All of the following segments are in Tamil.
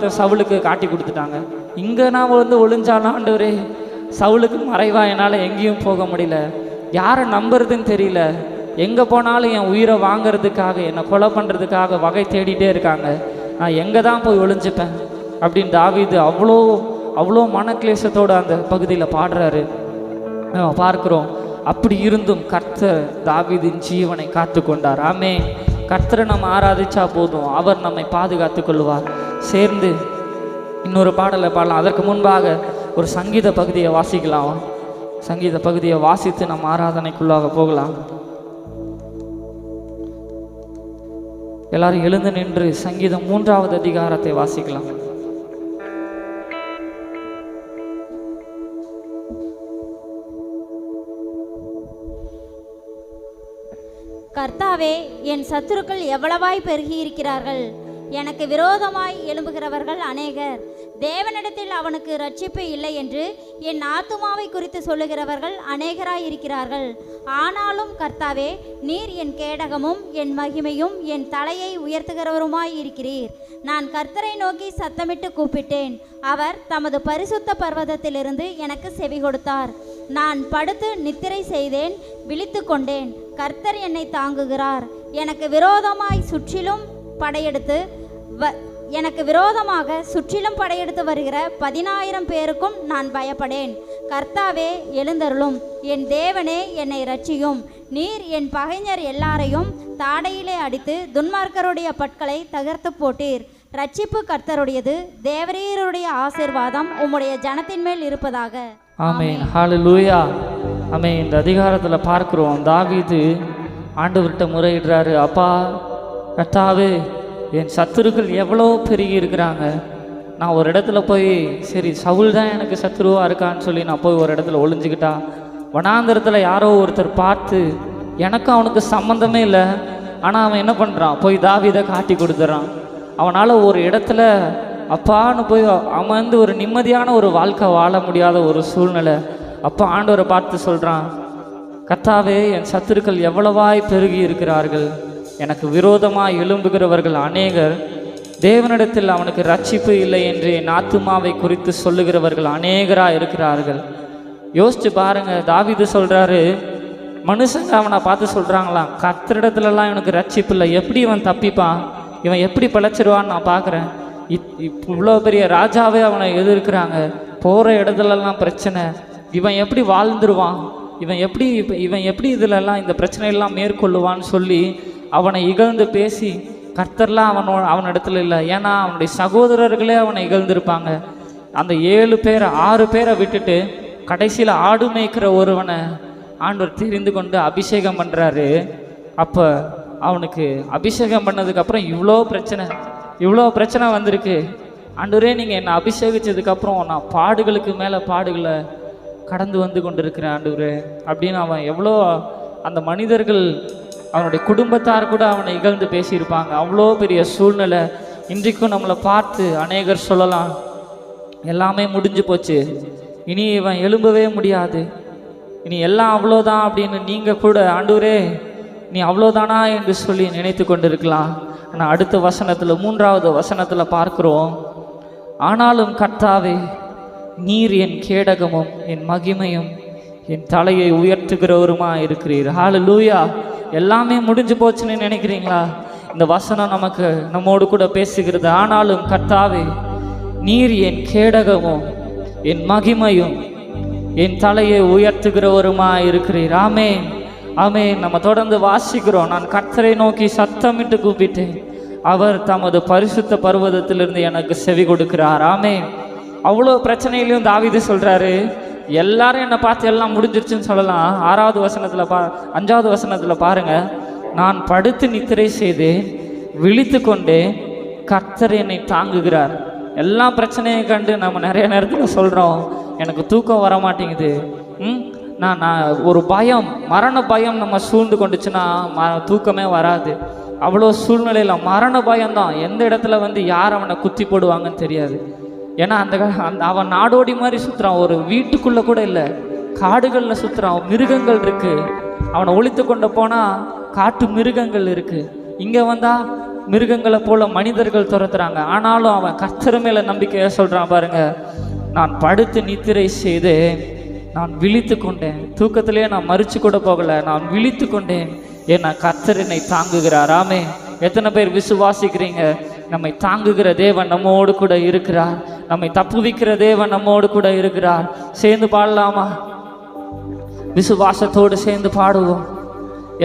அடையாளத்தை சவுலுக்கு காட்டி கொடுத்துட்டாங்க. இங்கே நான் வந்து ஒளிஞ்சாலும் ஆண்டவரே, சவுலுக்கு மறைவா என்னால் எங்கேயும் போக முடியல, யாரை நம்புறதுன்னு தெரியல, எங்கே போனாலும் என் உயிரை வாங்கிறதுக்காக என்னை கொலை பண்ணுறதுக்காக வகை தேடிட்டே இருக்காங்க, நான் எங்கே தான் போய் ஒளிஞ்சுப்பேன் அப்படின்னு தாவீது அவ்வளோ மனக்லேசத்தோடு அந்த பகுதியில் பாடுறாரு. பார்க்குறோம். அப்படி இருந்தும் கர்த்தர் தாவீதின் ஜீவனை காத்து கொண்டார். ஆமே. கர்த்தரை நம்ம ஆராதிச்சா போதும், அவர் நம்மை பாதுகாத்து கொள்வார். சேர்ந்து இன்னொரு பாடலை பாடலாம். அதற்கு முன்பாக ஒரு சங்கீத பகுதியை வாசிக்கலாம். சங்கீத பகுதியை வாசித்து நம்ம ஆராதனைக்குள்ளாக போகலாம். எல்லாரும் எழுந்து நின்று சங்கீதம் 3வது அதிகாரத்தை வாசிக்கலாம். கர்த்தாவே, என் சத்துருக்கள் எவ்வளவாய் பெருகி இருக்கிறார்கள், எனக்கு விரோதமாய் எழும்புகிறவர்கள் அநேகர். தேவனிடத்தில் அவனுக்கு இரட்சிப்பு இல்லை என்று என் ஆத்துமாவை குறித்து சொல்லுகிறவர்கள் அநேகராய் இருக்கிறார்கள். ஆனாலும் கர்த்தாவே, நீர் என் கேடகமும் என் மகிமையும் என் தலையை உயர்த்துகிறவருமாய் இருக்கிறீர். நான் கர்த்தரை நோக்கி சத்தமிட்டு கூப்பிட்டேன், அவர் தமது பரிசுத்த பர்வதத்திலிருந்து எனக்கு செவி கொடுத்தார். நான் படுத்து நித்திரை செய்தேன், விழித்து கொண்டேன். கர்த்தர் என்னை தாங்குகிறார். எனக்கு விரோதமாக சுற்றிலும் படையெடுத்து வருகிற 10,000 பேருக்கும் நான் பயப்படேன். கர்த்தாவே, எழுந்தருளும். என் தேவனே, என்னை இரட்சியும். நீர் என் பகைஞர் எல்லாரையும் தாடையிலே அடித்து துன்மார்க்கருடைய பற்களை தகர்த்து போட்டீர். ரட்சிப்பு கர்த்தருடையது. தேவரீருடைய ஆசீர்வாதம் உம்முடைய ஜனத்தின் மேல் இருப்பதாக. ஆமென். ஹல்லேலூயா. ஆமென். இந்த அதிகாரத்தில் பார்க்குறோம், தாவீது ஆண்டவர்கிட்ட முறையிடுறாரு. அப்பா கர்த்தாவே, என் சத்துருக்கள் எவ்வளோ பெருகி இருக்கிறாங்க. நான் ஒரு இடத்துல போய், சரி சவுல் தான் எனக்கு சத்துருவாக இருக்கான்னு சொல்லி நான் போய் ஒரு இடத்துல ஒளிஞ்சுக்கிட்டா, வனாந்தரத்தில் யாரோ ஒருத்தர் பார்த்து, எனக்கும் அவனுக்கு சம்மந்தமே இல்லை, ஆனால் அவன் என்ன பண்ணுறான், போய் தாவீதை காட்டி கொடுத்துட்றான். அவனால் ஒரு இடத்துல அப்பான்னு போய் அமர்ந்து ஒரு நிம்மதியான ஒரு வாழ்க்கை வாழ முடியாத ஒரு சூழ்நிலை. அப்போ ஆண்டவரை பார்த்து சொல்கிறான், கர்த்தாவே, என் சத்துருக்கள் எவ்வளவாய் பெருகி இருக்கிறார்கள், எனக்கு விரோதமாக எழும்புகிறவர்கள் அநேகர். தேவனிடத்தில் அவனுக்கு ரட்சிப்பு இல்லை என்று என் ஆத்துமாவை குறித்து சொல்லுகிறவர்கள் அநேகராக இருக்கிறார்கள். யோசிச்சு பாருங்க. தாவீது சொல்கிறாரு, மனுஷங்க அவனை பார்த்து சொல்கிறாங்களாம், கர்த்தரிடத்துலலாம் இவனுக்கு ரட்சிப்பு இல்லை, எப்படி இவன் தப்பிப்பான், இவன் எப்படி பிழைச்சிருவான்னு நான் பார்க்குறேன். இவ்வளோ பெரிய ராஜாவே அவனை எதிர்க்கிறாங்க, போகிற இடத்துலலாம் பிரச்சனை, இவன் எப்படி வாழ்ந்துருவான், இவன் எப்படி இதிலெல்லாம் இந்த பிரச்சனையெல்லாம் மேற்கொள்ளுவான்னு சொல்லி அவனை இகழ்ந்து பேசி, கர்த்தர்லாம் அவனிடத்துல இல்லை, ஏன்னா அவனுடைய சகோதரர்களே அவனை இகழ்ந்திருப்பாங்க. அந்த 7 பேரை 6 பேரை விட்டுட்டு கடைசியில் ஆடு மேய்க்கிற ஒருவனை ஆண்டவர் தெரிந்து கொண்டு அபிஷேகம் பண்ணுறாரு. அப்போ அவனுக்கு அபிஷேகம் பண்ணதுக்கப்புறம் இவ்வளோ பிரச்சனை வந்திருக்கு. ஆண்டவரே, நீங்கள் என்னை அபிஷேகிச்சதுக்கப்புறம் நான் பாடுகளுக்கு மேலே பாடுகளை கடந்து வந்து கொண்டு இருக்கிறேன் ஆண்டவரே அப்படின்னு அவன் எவ்வளோ, அந்த மனிதர்கள் அவனுடைய குடும்பத்தார் கூட அவனை இகழ்ந்து பேசியிருப்பாங்க. அவ்வளோ பெரிய சூழ்நிலை. இன்றைக்கும் நம்மளை பார்த்து அநேகர் சொல்லலாம், எல்லாமே முடிஞ்சு போச்சு, இனி இவன் எழும்பவே முடியாது, இனி எல்லாம் அவ்வளோதான் அப்படின்னு நீங்கள் கூட ஆண்டவரே நீ அவ்வளோதானா என்று சொல்லி நினைத்து கொண்டு இருக்கலாம். ஆனால் அடுத்த வசனத்தில் 3வது வசனத்தில் பார்க்குறோம், ஆனாலும் கர்த்தாவே, நீர் என் கேடகமும் என் மகிமையும் என் தலையை உயர்த்துகிறவருமா இருக்கிறீர். ஹல்லேலூயா. எல்லாமே முடிஞ்சு போச்சுன்னு நினைக்கிறீங்களா? இந்த வசனம் நம்மோடு கூட பேசுகிறது. ஆனாலும் கர்த்தாவே, நீர் என் கேடகமும் என் மகிமையும் என் தலையை உயர்த்துகிறவருமா இருக்கிறீர். ஆமென், ஆமென். நம்ம தொடர்ந்து வாசிக்கிறோம், நான் கர்த்தரை நோக்கி சத்தமிட்டு கூப்பிட்டேன், அவர் தமது பரிசுத்த பர்வதத்திலிருந்து எனக்கு செவி கொடுக்கிறார். ஆமென். அவ்வளோ பிரச்சனையிலையும் தாவீது சொல்கிறாரு, எல்லாரும் என்னை பார்த்து எல்லாம் முடிஞ்சிருச்சுன்னு சொல்லலாம். 6வது வசனத்தில் 5வது வசனத்தில் பாருங்க, நான் படுத்து நித்திரை செய்தேன், விழித்து கொண்டே, கர்த்தர் என்னை தாங்குகிறார். எல்லா பிரச்சனையும் கண்டு நம்ம நிறைய நேரத்தில் சொல்கிறோம், எனக்கு தூக்கம் வர மாட்டேங்குது, நான் ஒரு பயம், மரண பயம் நம்ம சூழ்ந்து கொண்டுச்சுன்னா தூக்கமே வராது. அவ்வளோ சூழ்நிலையில் மரண பயம்தான். எந்த இடத்துல வந்து யார் அவனை குத்தி போடுவாங்கன்னு தெரியாது. ஏன்னா அவன் நாடோடி மாதிரி சுற்றுறான், ஒரு வீட்டுக்குள்ளே கூட இல்லை, காடுகளில் சுற்றுறான், மிருகங்கள் இருக்குது, அவனை ஒழித்து கொண்டு போனால் காட்டு மிருகங்கள் இருக்குது, இங்கே வந்தால் மிருகங்களை போல மனிதர்கள் துரத்துறாங்க. ஆனாலும் அவன் கர்த்தர் மேல நம்பிக்கையா சொல்றான் பாருங்க, நான் படுத்து நித்திரை செய்து நான் விழித்து கொண்டேன், தூக்கத்திலே நான் மறிச்சு கூட போகல, நான் விழித்து கொண்டேன், ஏன்னா கர்த்தர் என்னை தாங்குகிறார். ஆமே. எத்தனை பேர் விசுவாசிக்கிறீங்க? நம்மை தாங்குகிற தேவன் நம்மோடு கூட இருக்கிறார், நம்மை தப்புவிக்கிற தேவன் நம்மோடு கூட இருக்கிறார். சேர்ந்து பாடலாமா? விசுவாசத்தோடு சேர்ந்து பாடுவோம்.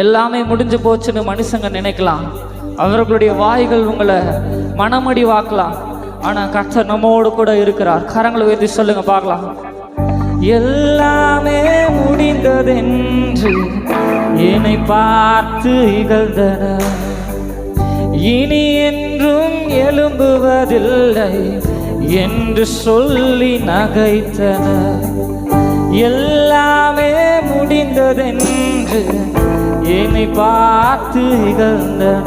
எல்லாமே முடிஞ்சு போச்சுன்னு மனுஷங்க நினைக்கலாம், அவர்களுடைய வாய்கள் உங்களை மனமடிவாக்கலாம். ஆனா கர்த்தர் நம்மோடு கூட இருக்கிறார். கரங்களை உயர்த்தி சொல்லுங்க பார்க்கலாம். எல்லாமே முடிந்ததென்று என்னை பார்த்து இகழ்ந்தனர், இனி என்றும் எழும்புவதில்லை என்று சொல்லி நகைத்தனர். எல்லாமே முடிந்ததென்று என்னை பார்த்து இகழ்ந்தனர்,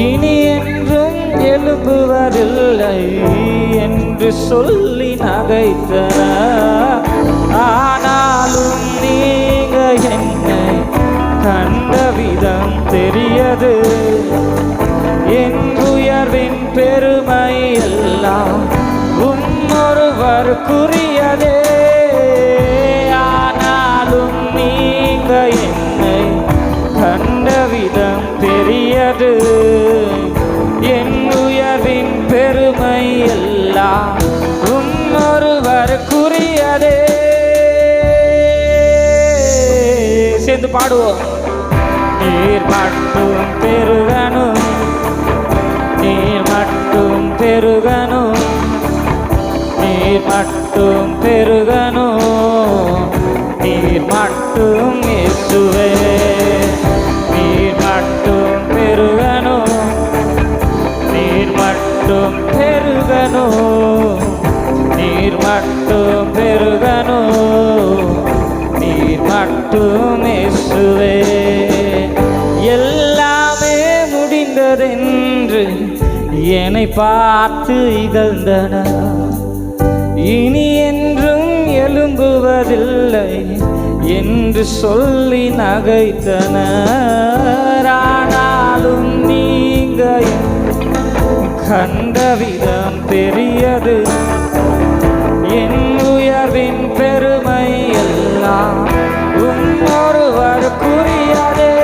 இனி என்றும் எழும்புவதில்லை என்று சொல்லி நகைத்தனர். ஆனாலும் நீங்க என்னை கண்ட விதம் தெரியது, என் உயர்வின் பெருமை எல்லாம் ஒருவருக்குரியதே. ஆனாலும் நீங்க என்னை கண்ட விதம் தெரியது, என் உயர்வின் பெருமை எல்லாம் ஒருவருக்குரியதே. சேர்ந்து பாடுவோம். நீர் மட்டும் பெருகணும், நீர் மட்டும் பெருகணும், நீர் மட்டும் பெருகணும், நீர் மட்டும் இயேசுவே. நீர் மட்டும் பெருகணும், நீர் மட்டும் பெருகணும், நீர் மட்டும் பெருகணும், நீர் மட்டும் இயேசுவே. எல்லாமே முடிந்ததென்று என்னை பார்த்து இகழ்ந்தனர், இனி என்றும் எழும்புவதில்லை என்று சொல்லி நகைத்தனர். ஆனாலும் நீங்க கண்ட விதம் பெரியது, என் உயர்வின் பெருமை எல்லாம் ஒருவருக்குரியதே.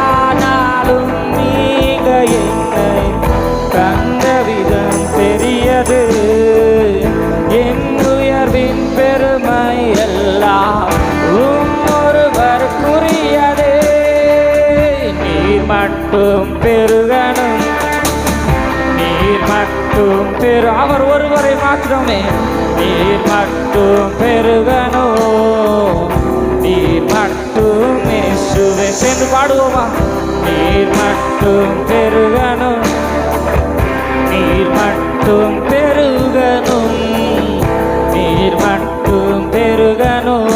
ஆனாலும் நீங்க என்னை கண்ட விதம் பெரியது, என் உயர்வின் பெருமை எல்லாம் ஒருவருக்குரியதே. நீர் மட்டும் பெருகணும், நீர் மட்டும் அவர் ஒருவரை மாத்திரமே. நீர் மட்டும் பெருகணும், நீர் மட்டும் இயேசுவே. சேர்ந்து பாடுவோமா? நீர் மட்டும் பெருகணும், நீர் மட்டும் பெருகணும், நீர் மட்டும் பெருகணும்,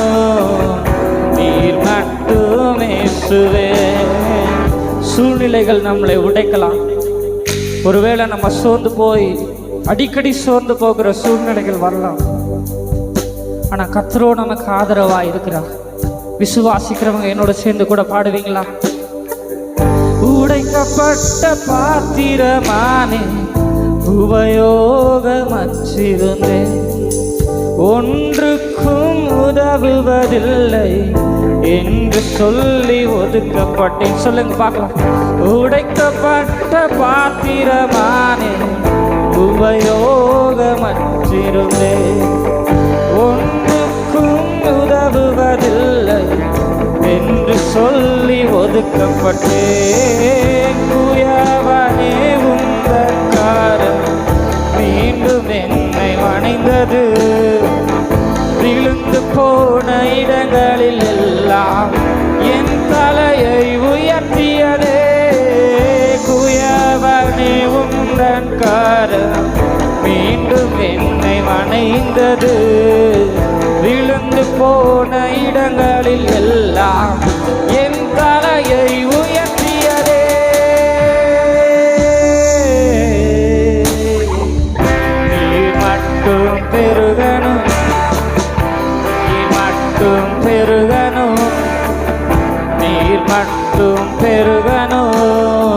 நீர் மட்டும் இயேசுவே. சூழ்நிலைகள் நம்மளை உடைக்கலாம். ஒருவேளை நம்ம சோர்ந்து போய் அடிக்கடி சோர்ந்து போகிற சூழ்நிலைகள் வரலாம். ஆனா கர்த்தரோ நமக்கு ஆதரவா இருக்கிறார். விசுவாசிக்கிறவங்க என்னோட சேர்ந்து கூட பாடுவீங்களா? உடைக்கப்பட்ட பாத்திரமானே உபயோகமற்றிருந்தேன், ஒன்றுக்கும் உதவுவதில்லை என்று சொல்லி ஒதுக்கப்பட்டேன். சொல்லுங்க பார்க்கலாம். உடைக்கப்பட்ட பாத்திரமானே உபயோகமற்றிருந்தேன், ஒன்றுக்கும் உதவுவதில்லை என்று சொல்லி ஒதுக்கப்பட்டேன். குயவனே உந்தன் கரம் மீண்டும் என்னை வணைந்தது, விழுந்து போன இடங்களில் எல்லாம் என் தலையை உயர்த்தியதே. குயவனே உந்தன் கரம் மீண்டும் என்னை வணைந்தது, விழுந்து போன இடங்களில் எல்லாம் என் தலையை உயர்த்தியதே. நீர் மட்டும் பெருகணும், நீர் மட்டும் பெருகணும், நீர் மட்டும் பெருகணும்,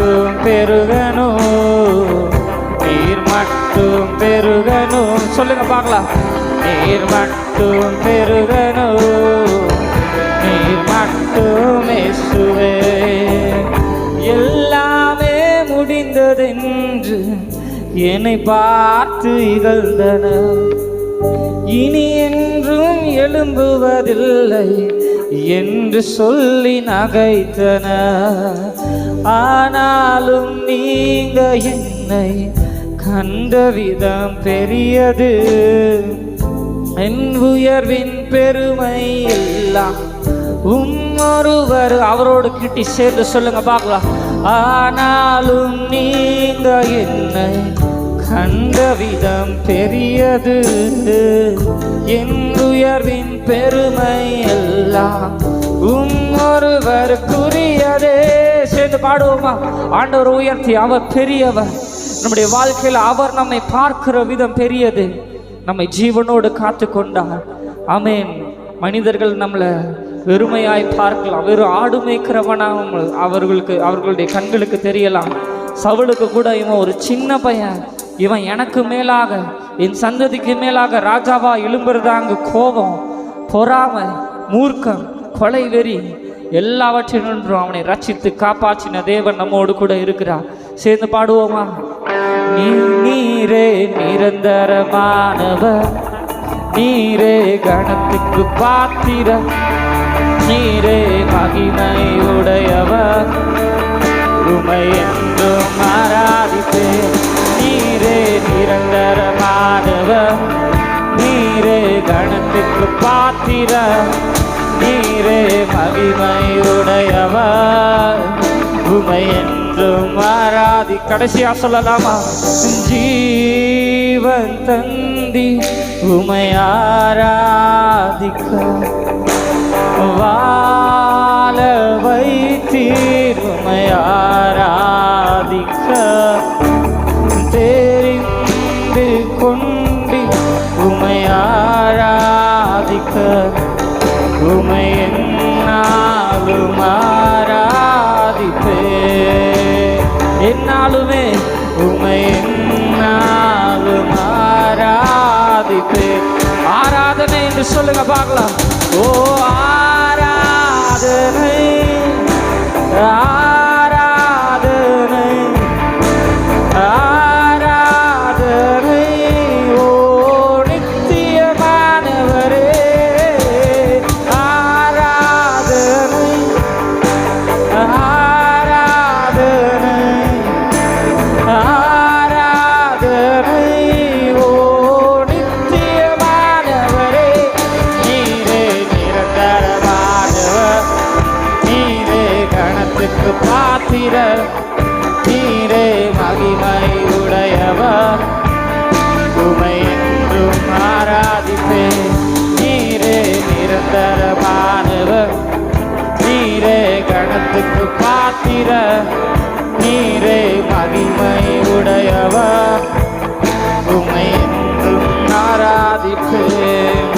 மட்டும் பெருகணும், நீர் மட்டும் பெருகணும். சொல்லுங்க பார்க்கலாம். நீர் மட்டும் பெருகணும், நீர் மட்டும் இயேசுவே. எல்லாமே முடிந்ததென்று என்னை பார்த்து இகழ்ந்தனர், இனி என்றும் எழும்புவதில்லை என்று சொல்லி நகைத்தனர். ஆனாலும் நீங்க என்னை கண்ட விதம் பெரியது, என் உயர்வின் பெருமை எல்லாம் ஒருவர். அவரோடு கிட்டி சேர்ந்து சொல்லுங்க பார்க்கலாம். ஆனாலும் நீங்க என்னை கண்ட விதம் பெரியது, என் உயர்வின் பெருமை எல்லாம் ஒருவருக்குரியதே. சேர்ந்து பாடுவோமா? ஆண்டவர் உயர்த்தி, அவர் பெரியவர். நம்முடைய வாழ்க்கையில் அவர் நம்மை பார்க்கிற விதம் பெரியது. நம்மை ஜீவனோடு காத்து கொண்டார். ஆமென். மனிதர்கள் நம்மளை வெறுமையாய் பார்க்கலாம், வெறும் ஆடு மேய்க்கிறவனாக அவர்களுடைய கண்களுக்கு தெரியலாம். சவுலுக்கு கூட இவன் ஒரு சின்ன பையன், இவன் எனக்கு மேலாக, என் சந்ததிக்கு மேலாக ராஜாவா எழும்புறதாங்க கோபம், பொறாமை, மூர்க்கம், கொலை வெறி எல்லாவற்றினும் அவனை ரட்சித்து காப்பாற்றின தேவன் நம்மோடு கூட இருக்கிறார். சேர்ந்து பாடுவோமா? நீரே நிரந்தரமானவர், நீரே கணத்துக்கு பாத்திர, நீரே மகிமை உடையவர், உமை என்றும் ஆராதிப்பேன். நீரே நிரந்தரமானவர், நீரே கணத்துக்கு பாத்திர, நீரே மகிமை உடையவர், உமை என்றும் ஆராதி. கடைசியா சொல்லலாமா? ஜீவன் தந்தி உமை ஆராதிக்க, வாழ வைத்தீர் உமை ஆராதிக்க, தெரிந்து கொண்டி உமை ஆராதிக்க, உமை என்னாலும் ஆராதிப்பே, என்னாலுமே உமை என்னாலும் ஆராதிப்பே. ஆராதனை என்று சொல்லுங்க பார்க்கலாம். ஓ ஆராதனை, ஆராதனை, ஆராதனை, ஓ நித்தியமானவரே, ஆராதனை, ஆராதனை, ஆராதனை, ஓ நித்தியமானவரே. நீரே நிரந்தரமானவர், நீரே கணத்துக்கு பாத்திர, நீரே மகிமை உடையவர், உமை என்றும் ஆராதிப்பேன். நீரே நிரந்தரமானவர், நீரே கணத்துக்கு பாத்திர, நீரே மகிமை உடையவர், உமை என்றும் ஆராதிப்பேன்.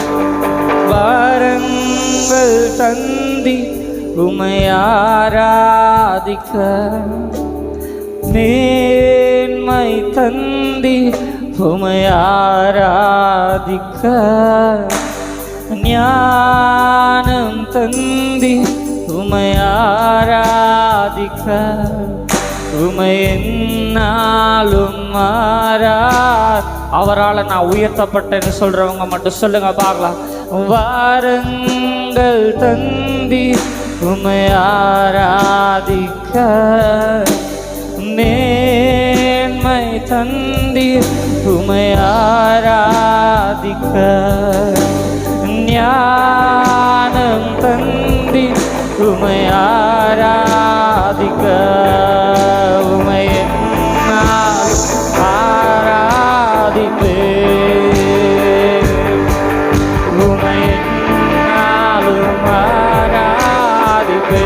வரங்கள் தந்தி உமை ஆராதிக்க, மேன்மை தந்தி உமை ஆராதிக்க, ஞானம் தந்தி உமை ஆராதிக்க, உமை என்னாலும் அவரால் நான் உயர்த்தப்பட்டேன்னு சொல்றவங்க மட்டும் சொல்லுங்க பார்க்கலாம். வாரங்கள் தந்தி உமை ஆராதிக்க, மேன்மை தந்தி உமை ஆராதிக்க, ஞானம் தந்தி உமை ஆராதிக்க, உமை என்னால் ஆராதிப்பே, உமை என்னாலும் ஆராதிப்பே.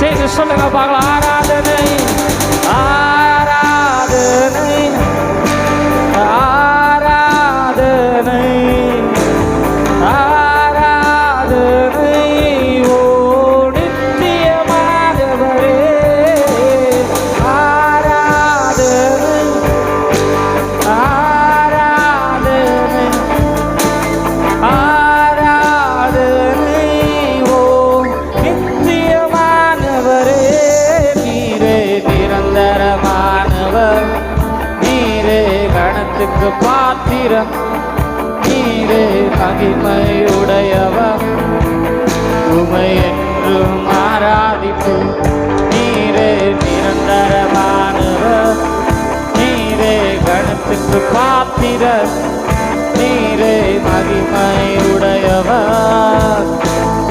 சேர்ந்து சொல்லுங்க பார்க்கலாம். ஆராதனை, ஆராதனை, ஆராதனை, ஆராதனை, ஓ நித்தியமானவரே, கணத்துக்கு பாத்திரம், நீரே மகிமையுடையவர். உமை என்றும் ஆராதிப்பு, நீரே நிரந்தரமானவர். நீரே கணத்துக்கு பாத்திரம், நீரே மகிமையுடையவர்.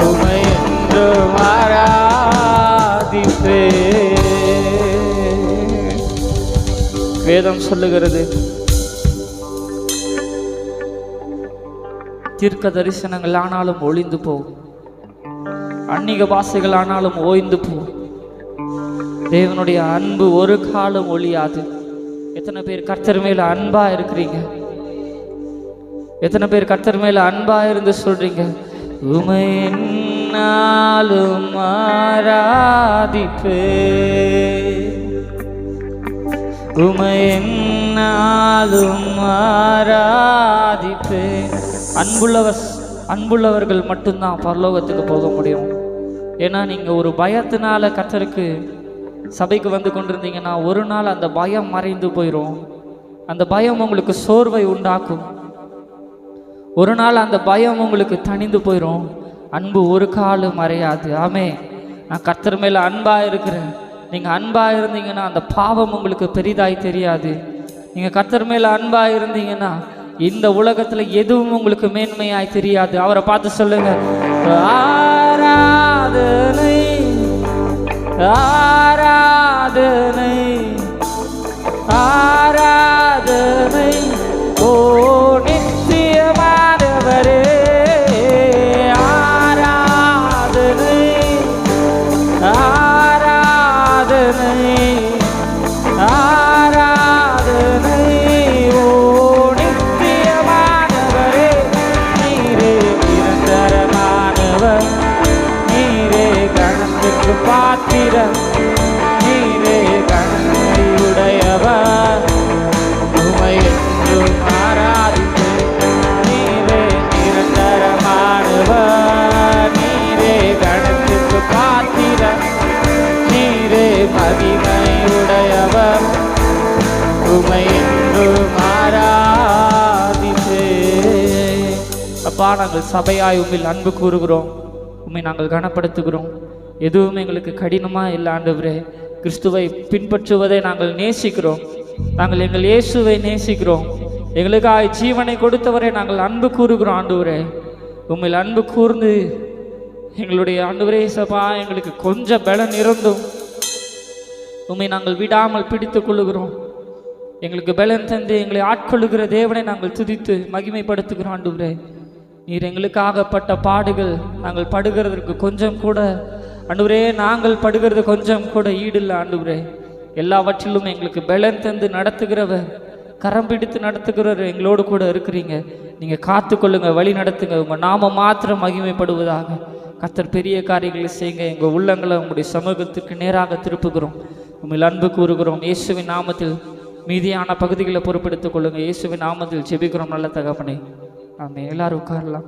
உமை என்றும் ஆராதிப்பே. வேதம் சொல்லுகிறது, தீர்க்க தரிசனங்கள் ஆனாலும் ஒளிந்து போகும், அந்நிய பாஷைகள் ஆனாலும் ஓய்ந்து போகும், தேவனுடைய அன்பு ஒரு காலம் ஒழியாது. எத்தனை பேர் கர்த்தர் மேல அன்பா இருக்கிறீங்க? எத்தனை பேர் கர்த்தர் மேல அன்பா இருந்து சொல்றீங்க, உமை என்னாலும் ஆராதிப்பே, உமை என்னாலும் ஆராதிப்பே. அன்புள்ளவர்கள் மட்டும்தான் பரலோகத்துக்கு போக முடியும். ஏன்னா நீங்கள் ஒரு பயத்தினால கர்த்தருக்கு சபைக்கு வந்து கொண்டிருந்தீங்கன்னா ஒரு நாள் அந்த பயம் மறைந்து போயிடும். அந்த பயம் உங்களுக்கு சோர்வை உண்டாக்கும். ஒரு நாள் அந்த பயம் உங்களுக்கு தணிந்து போயிடும். அன்பு ஒரு காலம் மறையாது. ஆமே, நான் கர்த்தர் மேலே அன்பாக இருக்கிறேன். நீங்கள் அன்பாக இருந்தீங்கன்னா அந்த பாவம் உங்களுக்கு பெரிதாய் தெரியாது. நீங்கள் கர்த்தர் மேலே அன்பாக இருந்தீங்கன்னா இந்த உலகத்தில் எதுவும் உங்களுக்கு மேன்மையாய் தெரியாது. அவரை பார்த்து சொல்லுங்க, ஆராதனை ஆராதனை ஆராதனை ஓ நித்தியமானவரே, ஆராதனை ஆராதனை ஆராதனை ஓ நித்தியமானவரே. நீரே நிரந்தரமானவர், நீரே கணத்துக்கு பாத்திரம், நீரே கணத்தையுடையவர். உமை என்றும் ஆராதித்து, நீரே நிரந்தரமானவர், நீரே கணத்துக்கு பாத்திரம், நீரே மகிமையுடையவர். உமை என்றும் ஆராதித்து. அப்பா, நாங்கள் சபையாய் உம்மில் அன்பு கூறுகிறோம், உம்மை நாங்கள் கனப்படுத்துகிறோம். எதுவும் எங்களுக்கு கடினமாக இல்லை ஆண்டவரே. கிறிஸ்துவை பின்பற்றுவதை நாங்கள் நேசிக்கிறோம். நாங்கள் எங்கள் இயேசுவை நேசிக்கிறோம். எங்களுக்காக ஜீவனை கொடுத்தவரை நாங்கள் அன்பு கூறுகிறோம் ஆண்டவரே. உம்மில் அன்பு கூர்ந்து எங்களுடைய ஆண்டவரே சபா எங்களுக்கு கொஞ்சம் பலன் இருந்தும் உம்மை நாங்கள் விடாமல் பிடித்து கொள்ளுகிறோம். எங்களுக்கு பலன் தந்து எங்களை ஆட்கொள்ளுகிற தேவனை நாங்கள் துதித்து மகிமைப்படுத்துகிறோம் ஆண்டவரே. நீர் எங்களுக்காகப்பட்ட பாடுகள் நாங்கள் படுகிறதற்கு கொஞ்சம் கூட ஆண்டவரே, நாங்கள் படுகிறது கொஞ்சம் கூட ஈடில்லை ஆண்டவரே. எல்லாவற்றிலும் எங்களுக்கு பலன் தந்து நடத்துகிறவர், கரம் பிடித்து நடத்துகிறவர் எங்களோடு கூட இருக்கிறீங்க. நீங்கள் காத்துக்கொள்ளுங்க, வழி நடத்துங்க. உங்கள் நாம மாத்திரம் மகிமைப்படுவதாக. கர்த்தர் பெரிய காரியங்களை செய்யுங்க. எங்கள் உள்ளங்களை உங்களுடைய சமூகத்திற்கு நேராக திருப்புகிறோம். உங்கள் அன்பு கூறுகிறோம். இயேசுவின் நாமத்தில் மீதியான பகுதிகளை பொறுப்பெடுத்துக் கொள்ளுங்க. இயேசுவின் நாமத்தில் ஜெபிக்கிறோம் நல்ல தகப்பனே. ஆமென். எல்லாரும் உட்காரலாம்.